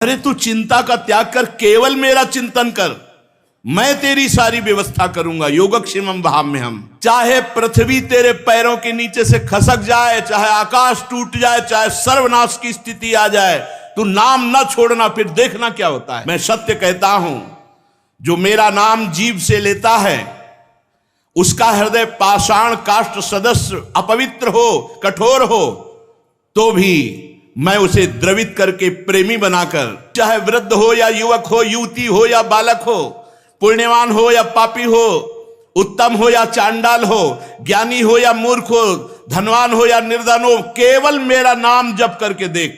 अरे तू चिंता का त्याग कर, केवल मेरा चिंतन कर, मैं तेरी सारी व्यवस्था करूंगा। योगक्षेमम वहाम्यहम्। चाहे पृथ्वी तेरे पैरों के नीचे से खसक जाए, चाहे आकाश टूट जाए, चाहे सर्वनाश की स्थिति आ जाए, तू नाम न छोड़ना, फिर देखना क्या होता है। मैं सत्य कहता हूं, जो मेरा नाम जीभ से लेता है उसका हृदय पाषाण काष्ठ सदस्य अपवित्र हो, कठोर हो, तो भी मैं उसे द्रवित करके प्रेमी बनाकर, चाहे वृद्ध हो या युवक हो, युवती हो या बालक हो, पुण्यवान हो या पापी हो, उत्तम हो या चांडाल हो, ज्ञानी हो या मूर्ख हो, धनवान हो या निर्धन हो, केवल मेरा नाम जप करके देख।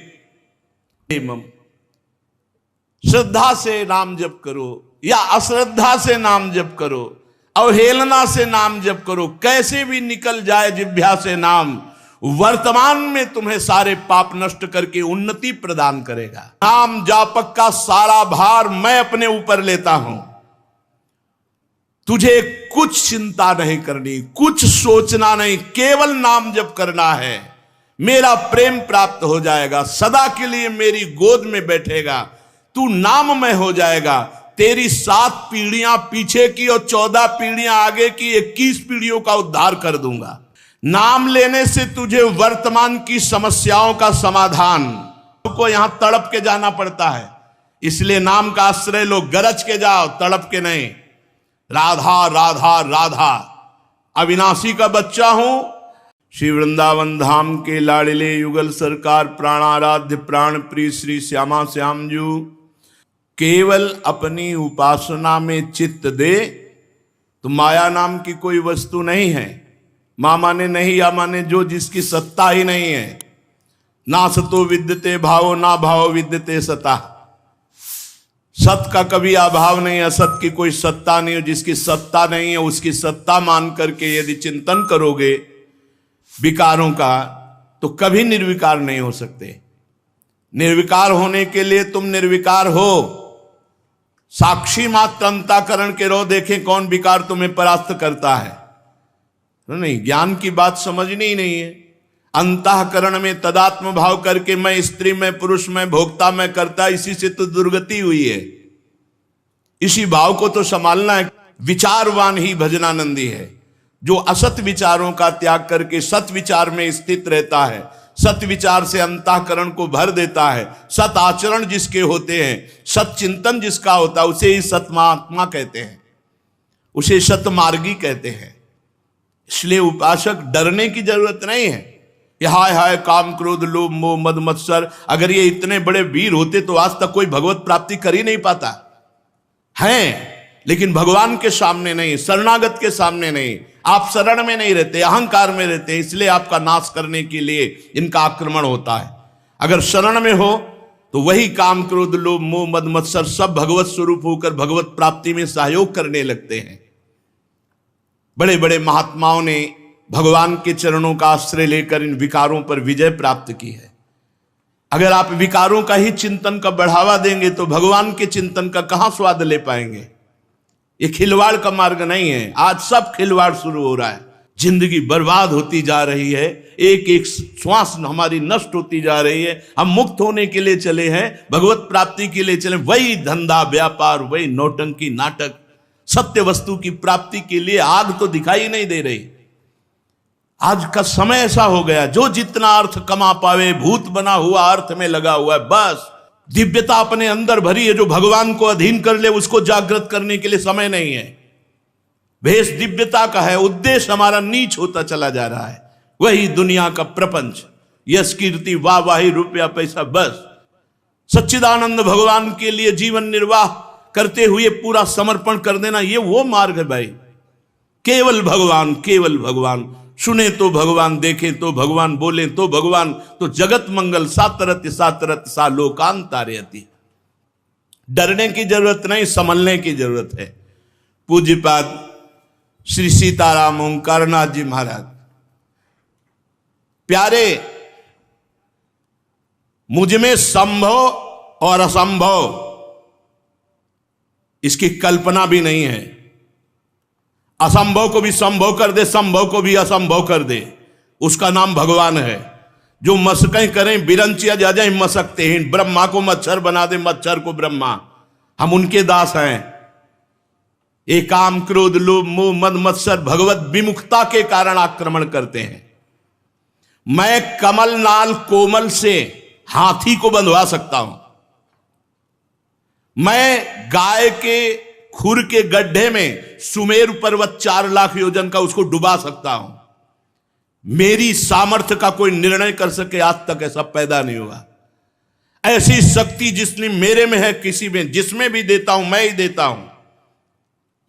श्रद्धा से नाम जप करो या अश्रद्धा से नाम जप करो, अवहेलना से नाम जप करो, कैसे भी निकल जाए जिह्वा से नाम, वर्तमान में तुम्हें सारे पाप नष्ट करके उन्नति प्रदान करेगा। नाम जापक का सारा भार मैं अपने ऊपर लेता हूं। तुझे कुछ चिंता नहीं करनी, कुछ सोचना नहीं, केवल नाम जप करना है। मेरा प्रेम प्राप्त हो जाएगा, सदा के लिए मेरी गोद में बैठेगा, तू नाममय हो जाएगा। तेरी 7 पीढ़ियां पीछे की और 14 पीढ़ियां आगे की, 21 पीढ़ियों का उद्धार कर दूंगा। नाम लेने से तुझे वर्तमान की समस्याओं का समाधान, को यहां तड़प के जाना पड़ता है, इसलिए नाम का आश्रय लो। गरज के जाओ, तड़प के नहीं। राधा राधा राधा, अविनाशी का बच्चा हूं। श्री वृंदावन धाम के लाडले युगल सरकार प्राणाराध्य प्राण प्रिय श्री श्यामा श्याम जू केवल अपनी उपासना में चित्त दे तो माया नाम की कोई वस्तु नहीं है। मां माने नहीं, या माने जो, जिसकी सत्ता ही नहीं है। ना सतो विद्यते भावो, ना भाव विद्यते सता। सत का कभी अभाव नहीं, असत की कोई सत्ता नहीं है। जिसकी सत्ता नहीं है उसकी सत्ता मान करके यदि चिंतन करोगे विकारों का, तो कभी निर्विकार नहीं हो सकते। निर्विकार होने के लिए तुम निर्विकार हो। साक्षी मात्र अंतःकरण के रो, देखें कौन विकार तुम्हें परास्त करता है। नहीं, ज्ञान की बात समझनी ही नहीं है। अंतःकरण में तदात्म भाव करके मैं स्त्री में पुरुष में भोक्ता में करता, इसी से तो दुर्गति हुई है। इसी भाव को तो संभालना है। विचारवान ही भजनानंदी है, जो असत विचारों का त्याग करके सत विचार में स्थित रहता है, सत विचार से अंतःकरण को भर देता है। सत आचरण जिसके होते हैं, सत चिंतन जिसका होता है, उसे ही सतमात्मा कहते हैं, उसे सतमार्गी कहते हैं। इसलिए उपासक डरने की जरूरत नहीं है। हाय हाय काम क्रोध लोभ मोह मद मत्सर, अगर ये इतने बड़े वीर होते तो आज तक कोई भगवत प्राप्ति कर ही नहीं पाता है। लेकिन भगवान के सामने नहीं, शरणागत के सामने नहीं, आप शरण में नहीं रहते, अहंकार में रहते हैं, इसलिए आपका नाश करने के लिए इनका आक्रमण होता है। अगर शरण में हो तो वही काम क्रोध लोभ मोह मद मत्सर सब भगवत स्वरूप होकर भगवत प्राप्ति में सहयोग करने लगते हैं। बड़े बड़े महात्माओं ने भगवान के चरणों का आश्रय लेकर इन विकारों पर विजय प्राप्त की है। अगर आप विकारों का ही चिंतन का बढ़ावा देंगे तो भगवान के चिंतन का कहां स्वाद ले पाएंगे। ये खिलवाड़ का मार्ग नहीं है। आज सब खिलवाड़ शुरू हो रहा है, जिंदगी बर्बाद होती जा रही है, एक एक श्वास हमारी नष्ट होती जा रही है। हम मुक्त होने के लिए चले हैं, भगवत प्राप्ति के लिए चले, वही धंधा व्यापार, वही नौटंकी नाटक। सत्य वस्तु की प्राप्ति के लिए आग तो दिखाई नहीं दे रही। आज का समय ऐसा हो गया, जो जितना अर्थ कमा पावे भूत बना हुआ अर्थ में लगा हुआ है। बस दिव्यता अपने अंदर भरी है, जो भगवान को अधीन कर ले उसको जागृत करने के लिए समय नहीं है। भेष दिव्यता का है, उद्देश्य हमारा नीच होता चला जा रहा है। वही दुनिया का प्रपंच, यश कीर्ति वाह वाही रुपया पैसा, बस सच्चिदानंद भगवान के लिए जीवन निर्वाह करते हुए पूरा समर्पण कर देना, ये वो मार्ग है भाई। केवल भगवान, केवल भगवान। सुने तो भगवान, देखें तो भगवान, बोले तो भगवान, तो जगत मंगल सातरत्य सातरत्य सा लोकांतारयति। डरने की जरूरत नहीं, संभलने की जरूरत है। पूज्यपाद श्री सीताराम ओंकारनाथ जी महाराज, प्यारे, मुझ में संभव और असंभव इसकी कल्पना भी नहीं है। असंभव को भी संभव कर दे, संभव को भी असंभव कर दे, उसका नाम भगवान है। जो मशकें करें बिरंचिया जा जाए मशकते हैं, ब्रह्मा को मच्छर बना दे, मच्छर को ब्रह्मा, हम उनके दास हैं। एक काम क्रोध लोभ मोह मद मत्सर भगवत विमुखता के कारण आक्रमण करते हैं। मैं कमल नाल कोमल से हाथी को बंधवा सकता हूं, मैं गाय के खुर के गड्ढे में सुमेरु पर्वत 4 लाख योजन का उसको डुबा सकता हूं। मेरी सामर्थ्य का कोई निर्णय कर सके आज तक ऐसा पैदा नहीं हुआ। ऐसी शक्ति जिसने मेरे में है, किसी में जिसमें भी देता हूं मैं ही देता हूं।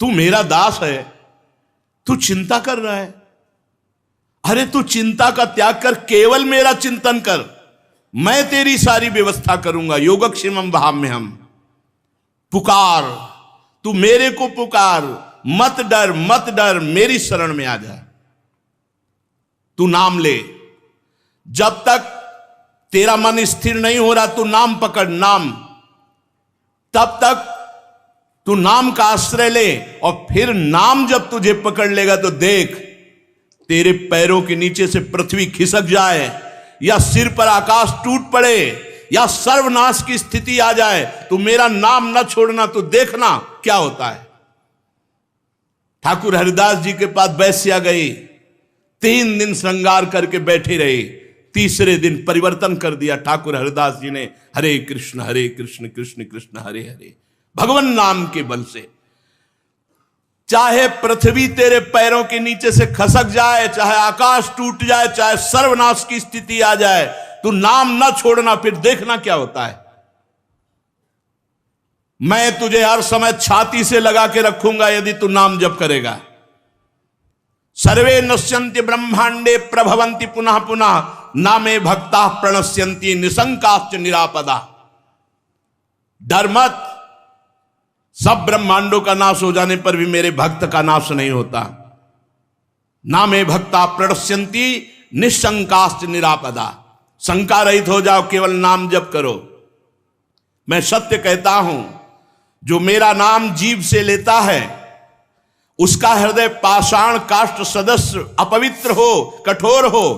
तू मेरा दास है, तू चिंता कर रहा है। अरे तू चिंता का त्याग कर, केवल मेरा चिंतन कर, मैं तेरी सारी व्यवस्था करूंगा। योगक्षेमम वहाम्यहम्। पुकार, तू मेरे को पुकार, मत डर मत डर, मेरी शरण में आ जा। तू नाम ले, जब तक तेरा मन स्थिर नहीं हो रहा तू नाम पकड़, नाम, तब तक तू नाम का आश्रय ले। और फिर नाम जब तुझे पकड़ लेगा तो देख, तेरे पैरों के नीचे से पृथ्वी खिसक जाए, या सिर पर आकाश टूट पड़े, या सर्वनाश की स्थिति आ जाए, तू मेरा नाम न छोड़ना, तो देखना क्या होता है। ठाकुर हरिदास जी के पास वैश्या गई, 3 दिन श्रृंगार करके बैठी रही, तीसरे दिन परिवर्तन कर दिया ठाकुर हरिदास जी ने। हरे कृष्ण कृष्ण कृष्ण हरे हरे, भगवान नाम के बल से। चाहे पृथ्वी तेरे पैरों के नीचे से खसक जाए, चाहे आकाश टूट जाए, चाहे सर्वनाश की स्थिति आ जाए, तू नाम न छोड़ना, फिर देखना क्या होता है। मैं तुझे हर समय छाती से लगा के रखूंगा यदि तू नाम जप करेगा। सर्वे नश्यन्ति ब्रह्मांडे प्रभवन्ति पुनः पुनः, नामे भक्ता प्रणश्यन्ति निशंकाश्च निरापदा। डर मत, सब ब्रह्मांडों का नाश हो जाने पर भी मेरे भक्त का नाश नहीं होता। नामे भक्ता प्रणश्यन्ति निशंकाश्च निरापदा। शंका रहित हो जाओ, केवल नाम जप करो। मैं सत्य कहता हूं, जो मेरा नाम जीभ से लेता है उसका हृदय पाषाण काष्ठ सदस्य अपवित्र हो, कठोर हो,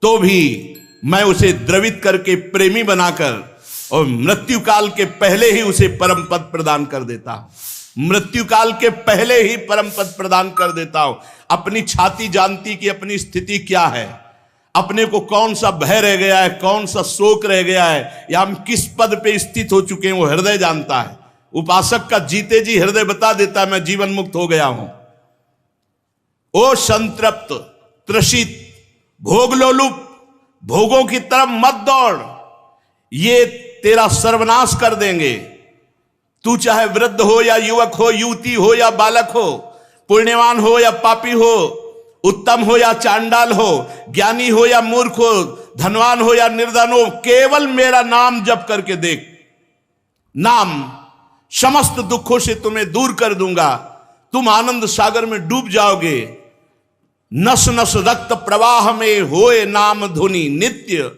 तो भी मैं उसे द्रवित करके प्रेमी बनाकर और मृत्यु काल के पहले ही उसे परम पद प्रदान कर देता हूं। मृत्यु काल के पहले ही परम पद प्रदान कर देता हूं। अपनी छाती जानती कि अपनी स्थिति क्या है, अपने को कौन सा भय रह गया है, कौन सा शोक रह गया है, या हम किस पद पे स्थित हो चुके हैं, वो हृदय जानता है। उपासक का जीते जी हृदय बता देता है मैं जीवन मुक्त हो गया हूं। ओ संतृप्त त्रसित भोगलोलुप, भोगों की तरफ मत दौड़, ये तेरा सर्वनाश कर देंगे। तू चाहे वृद्ध हो या युवक हो, युवती हो या बालक हो, पुण्यवान हो या पापी हो, उत्तम हो या चांडाल हो, ज्ञानी हो या मूर्ख हो, धनवान हो या निर्धन हो, केवल मेरा नाम जप करके देख। नाम समस्त दुखों से तुम्हें दूर कर दूंगा, तुम आनंद सागर में डूब जाओगे। नस नस रक्त प्रवाह में होए नाम धुनि नित्य,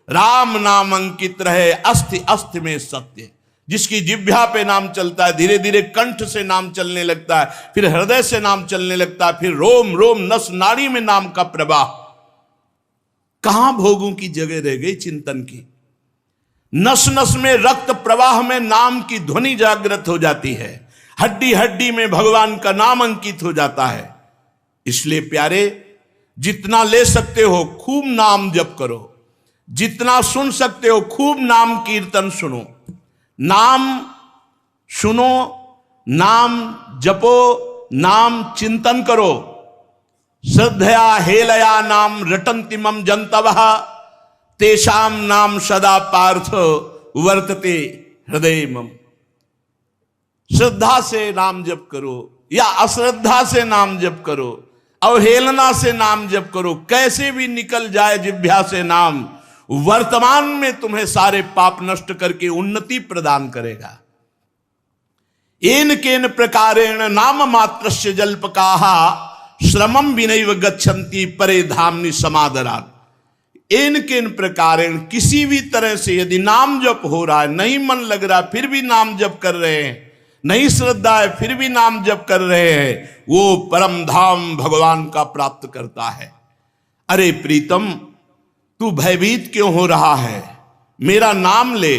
राम नाम अंकित रहे अस्ति अस्ति में सत्य। जिसकी जिह्वा पे नाम चलता है, धीरे धीरे कंठ से नाम चलने लगता है, फिर हृदय से नाम चलने लगता है, फिर रोम रोम नस नाड़ी में नाम का प्रवाह। कहां भोगों की जगह रह गई चिंतन की। नस नस में रक्त प्रवाह में नाम की ध्वनि जागृत हो जाती है, हड्डी हड्डी में भगवान का नाम अंकित हो जाता है। इसलिए प्यारे, जितना ले सकते हो खूब नाम जप करो, जितना सुन सकते हो खूब नाम कीर्तन सुनो। नाम सुनो, नाम जपो, नाम चिंतन करो। श्रद्धया हेलया नाम रटन्ति मम जंतवः, तेषाम नाम सदा पार्थ वर्तते हृदय मम। श्रद्धा से नाम जप करो या अश्रद्धा से नाम जप करो, अवहेलना से नाम जप करो, कैसे भी निकल जाए जिह्वा से नाम, वर्तमान में तुम्हें सारे पाप नष्ट करके उन्नति प्रदान करेगा। एन केन प्रकारेण नाम मात्रस्य जल्पकाहा, श्रमं विनैव गच्छन्ति परे धामनि समादरात्। एन केन प्रकारेण, किसी भी तरह से यदि नाम जप हो रहा है, नहीं मन लग रहा फिर भी नाम जप कर रहे हैं, नहीं श्रद्धा है फिर भी नाम जप कर रहे हैं, वो परम धाम भगवान का प्राप्त करता है। अरे प्रीतम, तू भयभीत क्यों हो रहा है? मेरा नाम ले।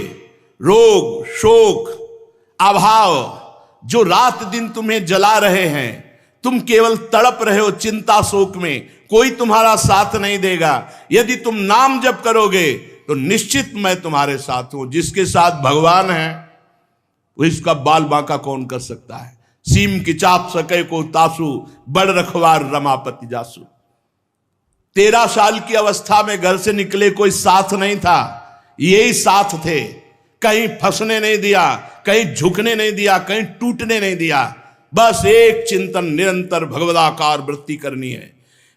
रोग, शोक, अभाव जो रात दिन तुम्हें जला रहे हैं, तुम केवल तड़प रहे हो चिंता शोक में, कोई तुम्हारा साथ नहीं देगा। यदि तुम नाम जप करोगे तो निश्चित मैं तुम्हारे साथ हूं। जिसके साथ भगवान है वो इसका बाल बांका कौन कर सकता है? सीम की चाप सके को तासु, बड़ रखवार रमापति जासु। 13 साल की अवस्था में घर से निकले, कोई साथ नहीं था, यही साथ थे। कहीं फंसने नहीं दिया, कहीं झुकने नहीं दिया, कहीं टूटने नहीं दिया। बस एक चिंतन, निरंतर भगवदाकार वृत्ति करनी है।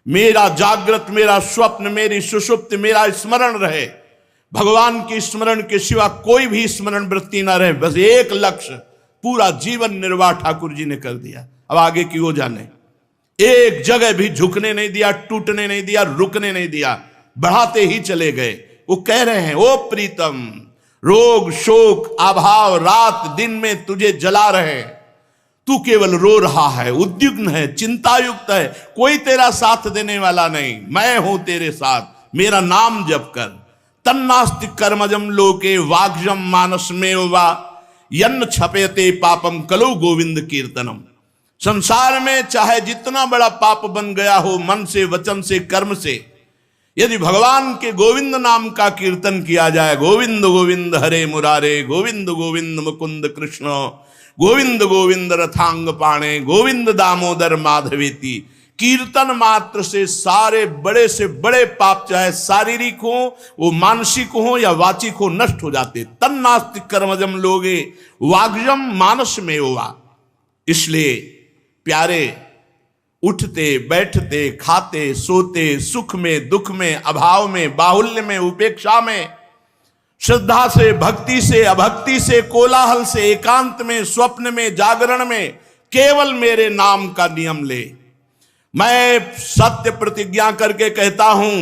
मेरा जागृत, मेरा स्वप्न, मेरी सुषुप्त, मेरा स्मरण रहे। भगवान के स्मरण के सिवा कोई भी स्मरण वृत्ति ना रहे। बस एक लक्ष्य, पूरा जीवन निर्वाह ठाकुर जी ने कर दिया। अब आगे की वो जाने। एक जगह भी झुकने नहीं दिया, टूटने नहीं दिया, रुकने नहीं दिया, बढ़ाते ही चले गए। वो कह रहे हैं, ओ प्रीतम, रोग, शोक, अभाव रात दिन में तुझे जला रहे, तू केवल रो रहा है, उद्विग्न है, चिंतायुक्त है, कोई तेरा साथ देने वाला नहीं। मैं हूं तेरे साथ, मेरा नाम जप कर। तन्नास्ति कर्मजम लोके वाग्जम मानस में वा यन्न छपेते पापम कलो गोविंद कीर्तनम। संसार में चाहे जितना बड़ा पाप बन गया हो, मन से, वचन से, कर्म से, यदि भगवान के गोविंद नाम का कीर्तन किया जाए, गोविंद गोविंद हरे मुरारे, गोविंद गोविंद मुकुंद कृष्ण, गोविंद गोविंद रथांग पाणे, गोविंद दामोदर माधवेति, कीर्तन मात्र से सारे बड़े से बड़े पाप, चाहे शारीरिक हो, वो मानसिक हो या वाचिक हो, नष्ट हो जाते। तन्नास्ति कर्मजम लोगे वाग्जम मानस में हुआ। इसलिए प्यारे, उठते बैठते, खाते सोते, सुख में, दुख में, अभाव में, बाहुल्य में, उपेक्षा में, श्रद्धा से, भक्ति से, अभक्ति से, कोलाहल से, एकांत में, स्वप्न में, जागरण में, केवल मेरे नाम का नियम ले। मैं सत्य प्रतिज्ञा करके कहता हूं,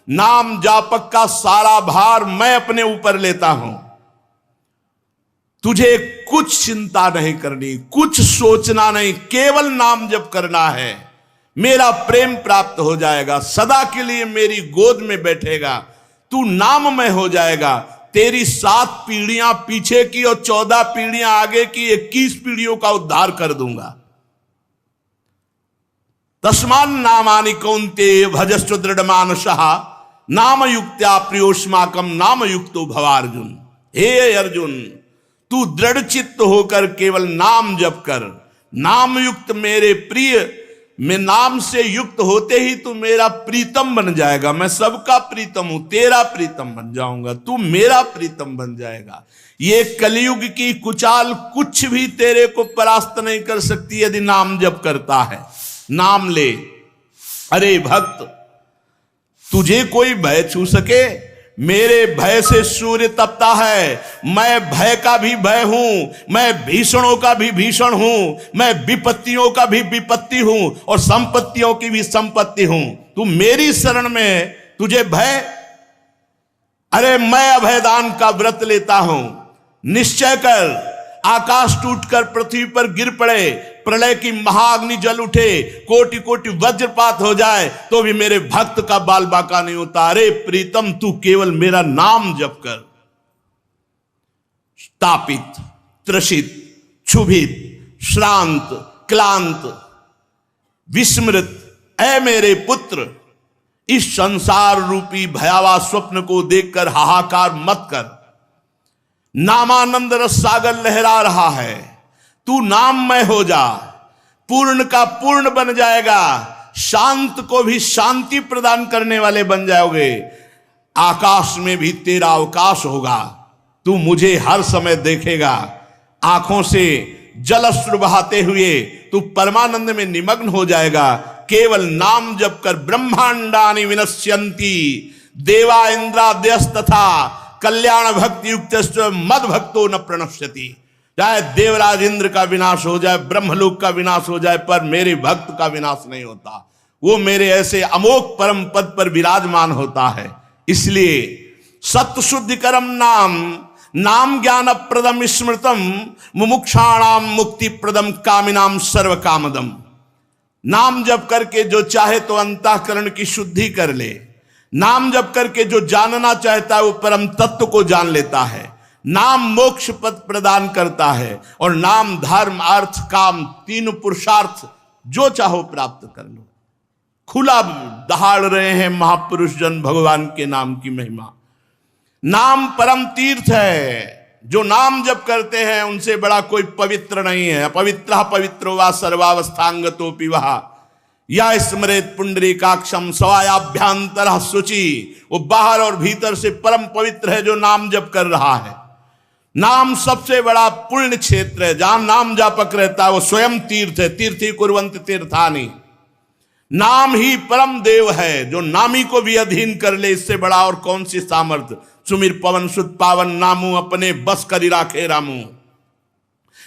नाम जापक का सारा भार मैं अपने ऊपर लेता हूं। तुझे कुछ चिंता नहीं करनी, कुछ सोचना नहीं, केवल नाम जप करना है। मेरा प्रेम प्राप्त हो जाएगा, सदा के लिए मेरी गोद में बैठेगा, तू नाममय हो जाएगा। तेरी 7 पीढ़ियां पीछे की और 14 पीढ़ियां आगे की, 21 पीढ़ियों का उद्धार कर दूंगा। तस्मान नामानि कौन्तेय भजस्व दृढ़ मानसः नाम युक्त्या प्रियोष्माकम नाम युक्तो भवार्जुन। हे अर्जुन, तू दृढ़ चित्त होकर केवल नाम जप कर। नाम युक्त मेरे प्रिय, मैं नाम से युक्त होते ही तू मेरा प्रीतम बन जाएगा। मैं सबका प्रीतम हूं, तेरा प्रीतम बन जाऊंगा, तू मेरा प्रीतम बन जाएगा। ये कलयुग की कुचाल कुछ भी तेरे को परास्त नहीं कर सकती यदि नाम जप करता है। नाम ले। अरे भक्त, तुझे कोई भय छू सके? मेरे भय से सूर्य तपता है। मैं भय का भी भय हूं, मैं भीषणों का भी भीषण हूं, मैं विपत्तियों का भी विपत्ति हूं और संपत्तियों की भी संपत्ति हूं। तू मेरी शरण में, तुझे भय? अरे मैं अभयदान का व्रत लेता हूं। निश्चय कर, आकाश टूटकर पृथ्वी पर गिर पड़े, प्रलय की महाअग्नि जल उठे, कोटि कोटि वज्रपात हो जाए, तो भी मेरे भक्त का बाल बाका नहीं होता। अरे प्रीतम, तू केवल मेरा नाम जप कर। तापित, त्रसित, क्षुभित, श्रांत, क्लांत, विस्मृत, ऐ मेरे पुत्र, इस संसार रूपी भयावह स्वप्न को देखकर हाहाकार मत कर। नामानंद रस सागर लहरा रहा है, तू नाममय हो जा, पूर्ण का पूर्ण बन जाएगा, शांत को भी शांति प्रदान करने वाले बन जाओगे। आकाश में भी तेरा अवकाश होगा, तू मुझे हर समय देखेगा। आंखों से जलश्रु बहाते हुए तू परमानंद में निमग्न हो जाएगा। केवल नाम जप कर। ब्रह्मांडानि विनश्यन्ति देवा इंद्राद्यस तथा कल्याण भक्ति युक्त मद भक्तो न प्रणश्यति। चाहे देवराज इंद्र का विनाश हो जाए, ब्रह्मलोक का विनाश हो जाए, पर मेरे भक्त का विनाश नहीं होता। वो मेरे ऐसे अमोघ परम पद पर विराजमान होता है। इसलिए सत्य शुद्धि करम नाम, नाम ज्ञान प्रदम स्मृतम, मुमुक्षाणाम मुक्ति प्रदम कामिनाम सर्व कामदम। नाम जप करके जो चाहे तो अंतःकरण की शुद्धि कर ले। नाम जप करके जो जानना चाहता है वो परम तत्व को जान लेता है। नाम मोक्ष पद प्रदान करता है और नाम धर्म अर्थ काम तीन पुरुषार्थ जो चाहो प्राप्त कर लो। खुला दहाड़ रहे हैं महापुरुष जन भगवान के नाम की महिमा। नाम परम तीर्थ है, जो नाम जप करते हैं उनसे बड़ा कोई पवित्र नहीं है। अपवित्र पवित्रो वा सर्वावस्थांगतोपि वह या स्मरेत पुंडरीकाक्षम सवायाभ्यांतर शुचि। वो बाहर और भीतर से परम पवित्र है जो नाम जप कर रहा है। नाम सबसे बड़ा पुण्य क्षेत्र है। जहां नाम जापक रहता है वो स्वयं तीर्थ है। तीर्थी कुर्वन्त तीर्थानि। नाम ही परम देव है जो नामी को भी अधीन कर ले। इससे बड़ा और कौन सी सामर्थ्य। सुमिर पवन सुत पावन नामू अपने बस करी राखे रामू।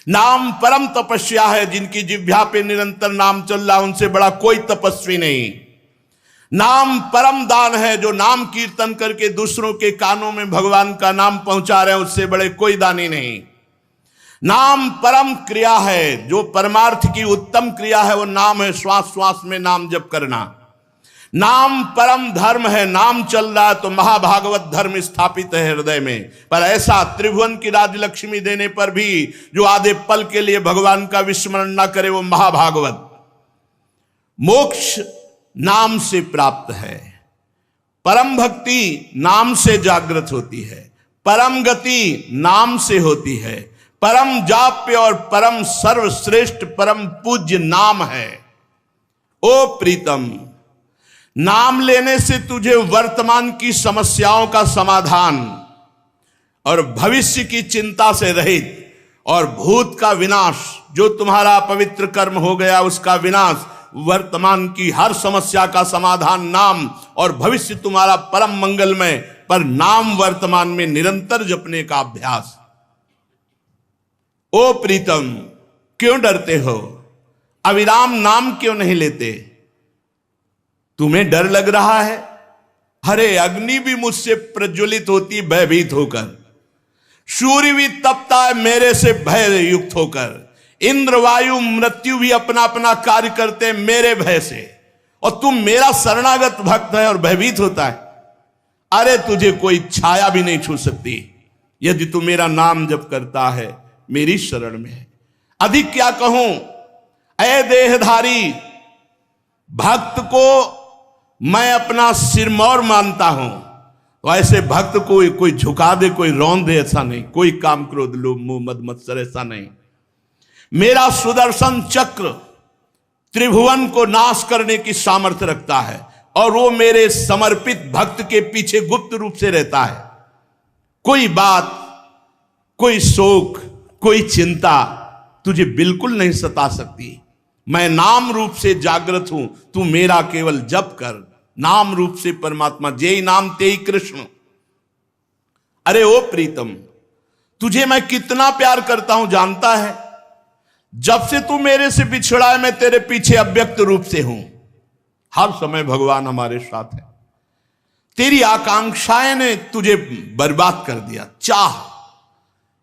नाम परम तपस्या है। जिनकी जिह्वा पे निरंतर नाम चल रहा उनसे बड़ा कोई तपस्वी नहीं। नाम परम दान है। जो नाम कीर्तन करके दूसरों के कानों में भगवान का नाम पहुंचा रहे हैं उससे बड़े कोई दानी नहीं। नाम परम क्रिया है। जो परमार्थ की उत्तम क्रिया है वो नाम है। श्वास श्वास में नाम जप करना। नाम परम धर्म है। नाम चल रहा है तो महाभागवत धर्म स्थापित है हृदय में। पर ऐसा त्रिभुवन की राजलक्ष्मी देने पर भी जो आधे पल के लिए भगवान का विस्मरण ना करे वो महाभागवत। मोक्ष नाम से प्राप्त है। परम भक्ति नाम से जागृत होती है। परम गति नाम से होती है। परम जाप्य और परम सर्वश्रेष्ठ परम पूज्य नाम है। ओ प्रीतम, नाम लेने से तुझे वर्तमान की समस्याओं का समाधान और भविष्य की चिंता से रहित और भूत का विनाश, जो तुम्हारा पवित्र कर्म हो गया उसका विनाश, वर्तमान की हर समस्या का समाधान नाम और भविष्य तुम्हारा परम मंगलमय। पर नाम वर्तमान में निरंतर जपने का अभ्यास। ओ प्रीतम, क्यों डरते हो? अविराम नाम क्यों नहीं लेते? तुम्हें डर लग रहा है? अरे अग्नि भी मुझसे प्रज्वलित होती भयभीत होकर। सूर्य भी तपता है मेरे से भय युक्त होकर। इंद्र वायु मृत्यु भी अपना अपना कार्य करते हैं मेरे भय से। और तुम मेरा शरणागत भक्त है और भयभीत होता है। अरे तुझे कोई छाया भी नहीं छू सकती यदि तू मेरा नाम जप करता है, मेरी शरण में है। अधिक क्या कहूं, ऐ देहधारी, भक्त को मैं अपना सिरमौर मानता हूं। तो ऐसे भक्त को कोई झुका दे, कोई रौंद दे, ऐसा नहीं। कोई काम क्रोध लोभ मोह मद मत्सर, ऐसा नहीं। मेरा सुदर्शन चक्र त्रिभुवन को नाश करने की सामर्थ्य रखता है और वो मेरे समर्पित भक्त के पीछे गुप्त रूप से रहता है। कोई बात, कोई शोक, कोई चिंता तुझे बिल्कुल नहीं सता सकती। मैं नाम रूप से जागृत हूं। तू मेरा केवल जप कर। नाम रूप से परमात्मा, जेई नाम तेई कृष्ण। अरे ओ प्रीतम, तुझे मैं कितना प्यार करता हूं जानता है? जब से तू मेरे से बिछड़ा है मैं तेरे पीछे अव्यक्त रूप से हूं। हर समय भगवान हमारे साथ है। तेरी आकांक्षाएं ने तुझे बर्बाद कर दिया। चाह,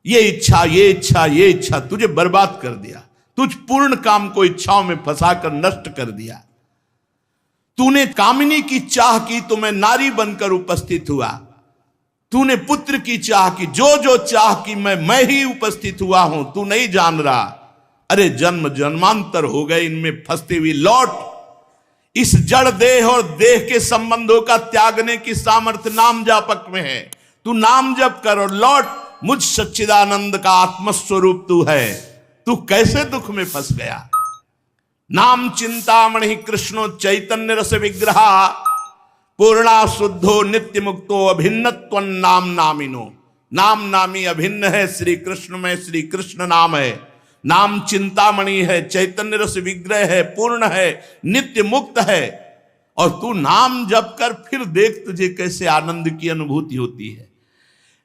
ये इच्छा, ये इच्छा, ये इच्छा तुझे बर्बाद कर दिया। तुझ पूर्ण काम को इच्छाओं में फंसाकर नष्ट कर दिया। तूने कामिनी की चाह की तो मैं नारी बनकर उपस्थित हुआ। तूने पुत्र की चाह की, जो जो चाह की मैं ही उपस्थित हुआ हूं। तू नहीं जान रहा। अरे जन्म जन्मांतर हो गए इनमें फंसती हुई। लौट, इस जड़ देह और देह के संबंधों का त्यागने की सामर्थ्य नाम जापक में है। तू नाम जप कर और लौट। मुझ सच्चिदानंद का आत्मस्वरूप तू है। तू कैसे दुख में फंस गया? नाम चिंतामणि कृष्णो चैतन्य रस विग्रह पूर्णा शुद्धो नित्य मुक्तो अभिन्नत्व नाम नामिनो। नाम नामी अभिन्न है श्री कृष्ण में। श्री कृष्ण नाम है। नाम चिंतामणि है, चैतन्य रस विग्रह है, पूर्ण है, नित्य मुक्त है। और तू नाम जप कर, फिर देख तुझे कैसे आनंद की अनुभूति होती है।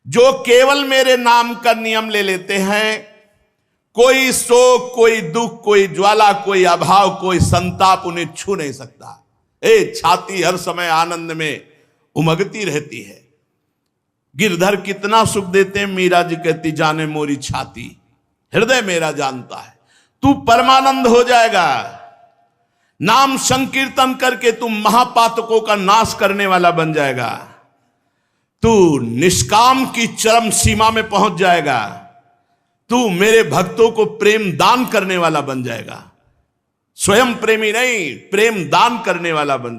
जो केवल मेरे नाम का नियम ले लेते हैं, कोई शोक, कोई दुख, कोई ज्वाला, कोई अभाव, कोई संताप उन्हें छू नहीं सकता। छाती हर समय आनंद में उमगती रहती है। गिरधर कितना सुख देते हैं, मीरा जी कहती जाने मोरी छाती, हृदय मेरा जानता है। तू परमानंद हो जाएगा। नाम संकीर्तन करके तू महापातकों का नाश करने वाला बन जाएगा। तू निष्काम की चरम सीमा में पहुंच जाएगा। तू मेरे भक्तों को प्रेम दान करने वाला बन जाएगा। स्वयं प्रेमी नहीं, प्रेम दान करने वाला बन जाएगा।